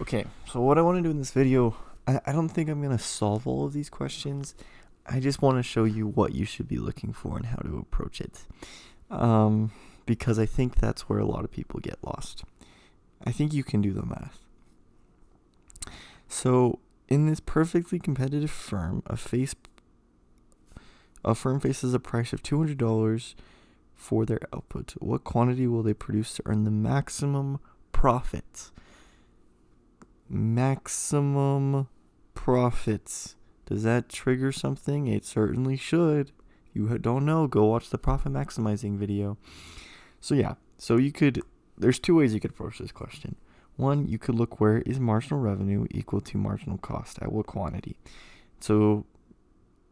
Okay, so what I want to do in this video, I don't think I'm going to solve all of these questions. I just want to show you what you should be looking for and how to approach it. Because I think that's where a lot of people get lost. I think you can do the math. So, in this perfectly competitive firm, a firm faces a price of $200 for their output. What quantity will they produce to earn the maximum profit? Maximum profits. Does that trigger something? It certainly should. If you don't know, go watch the profit maximizing video. So there's two ways you could approach this question. One, you could look where is marginal revenue equal to marginal cost at what quantity. So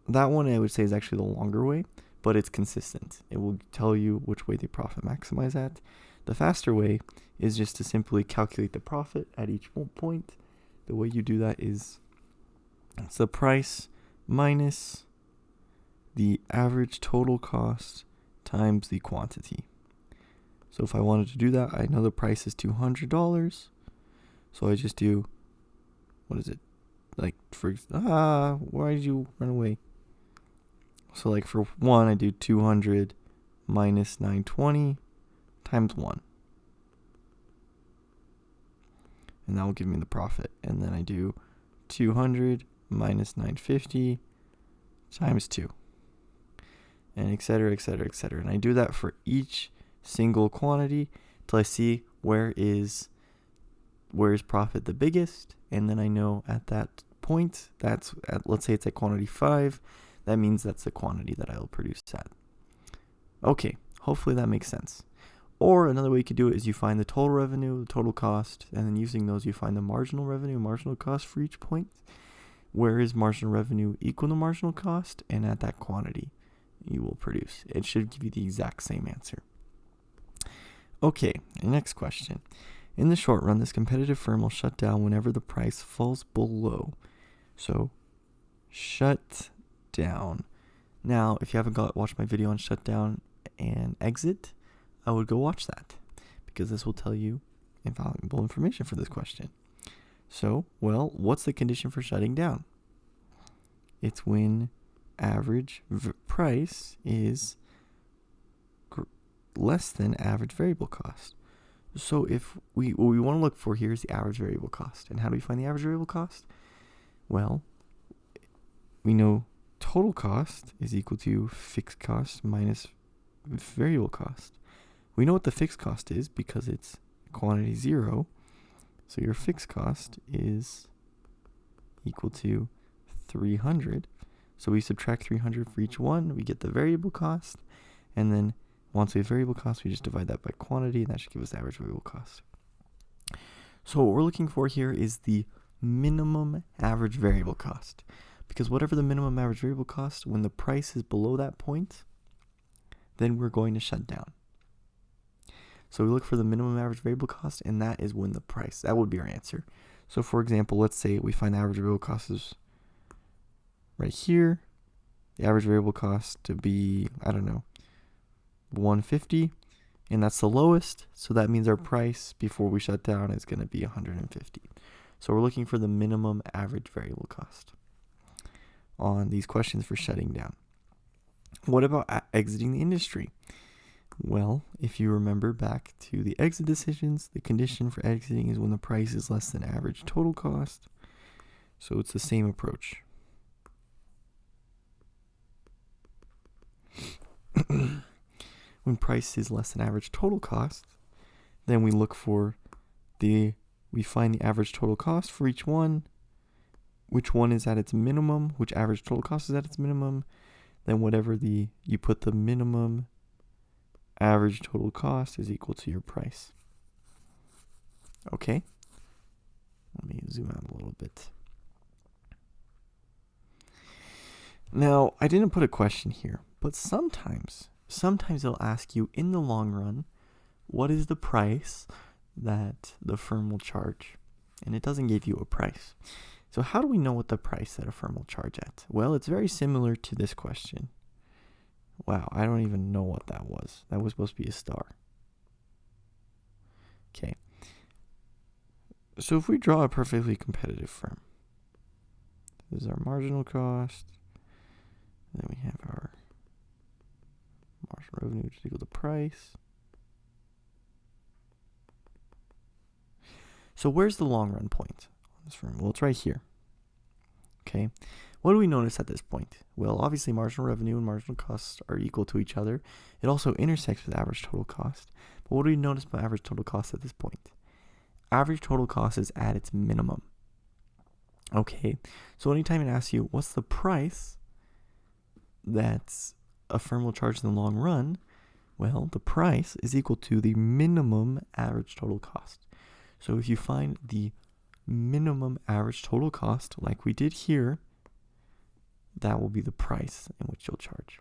that one I would say is actually the longer way, but it's consistent. It will tell you which way they profit maximize at. The faster way is just to simply calculate the profit at each point. The way you do that is it's the price minus the average total cost times the quantity. So if I wanted to do that, I know the price is $200. So I just do, what is it? Why did you run away? So like for one, I do 200 minus 920 times 1. And that will give me the profit. And then I do 200 minus 950 times 2. And et cetera, et cetera, et cetera. And I do that for each single quantity till I see where is profit the biggest. And then I know at that point, let's say it's at quantity 5. That means that's the quantity that I will produce at. Okay, hopefully that makes sense. Or another way you could do it is you find the total revenue, the total cost, and then using those you find the marginal revenue, marginal cost for each point. Where is marginal revenue equal to marginal cost? And at that quantity you will produce. It should give you the exact same answer. Okay, next question. In the short run, this competitive firm will shut down whenever the price falls below. So, shut down. Now, if you haven't watched my video on shutdown and exit, I would go watch that because this will tell you invaluable information for this question. So, what's the condition for shutting down? It's when average price is less than average variable cost. So if what we want to look for here is the average variable cost. And how do we find the average variable cost? Well, we know total cost is equal to fixed cost minus variable cost. We know what the fixed cost is because it's quantity 0. So your fixed cost is equal to 300. So we subtract 300 for each one. We get the variable cost. And then once we have variable cost, we just divide that by quantity, and that should give us the average variable cost. So what we're looking for here is the minimum average variable cost. Because whatever the minimum average variable cost, when the price is below that point, then we're going to shut down. So we look for the minimum average variable cost, and that is when that would be our answer. So for example, let's say we find the average variable cost is right here. The average variable cost to be, 150, and that's the lowest. So that means our price before we shut down is going to be 150. So we're looking for the minimum average variable cost on these questions for shutting down. What about exiting the industry? Well, if you remember back to the exit decisions, the condition for exiting is when the price is less than average total cost. So it's the same approach. When price is less than average total cost, then we look for we find the average total cost for each one, which one is at its minimum, which average total cost is at its minimum, then whatever you put the minimum average total cost is equal to your price. Okay, let me zoom out a little bit. Now, I didn't put a question here, but sometimes they'll ask you in the long run, what is the price that the firm will charge? And it doesn't give you a price. So how do we know what the price that a firm will charge at? Well, it's very similar to this question. Wow, I don't even know what that was. That was supposed to be a star. Okay. So if we draw a perfectly competitive firm, this is our marginal cost. Then we have our marginal revenue, which is equal to price. So where's the long run point on this firm? Well, it's right here. Okay. What do we notice at this point? Well, obviously marginal revenue and marginal costs are equal to each other. It also intersects with average total cost. But what do we notice about average total cost at this point? Average total cost is at its minimum. Okay. So anytime it asks you, what's the price that a firm will charge in the long run? Well, the price is equal to the minimum average total cost. So if you find the minimum average total cost, like we did here, that will be the price in which you'll charge.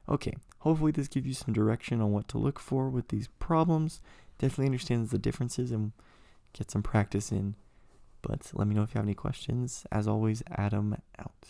Okay, hopefully this gives you some direction on what to look for with these problems. Definitely understands the differences and get some practice in. But let me know if you have any questions. As always, Adam out.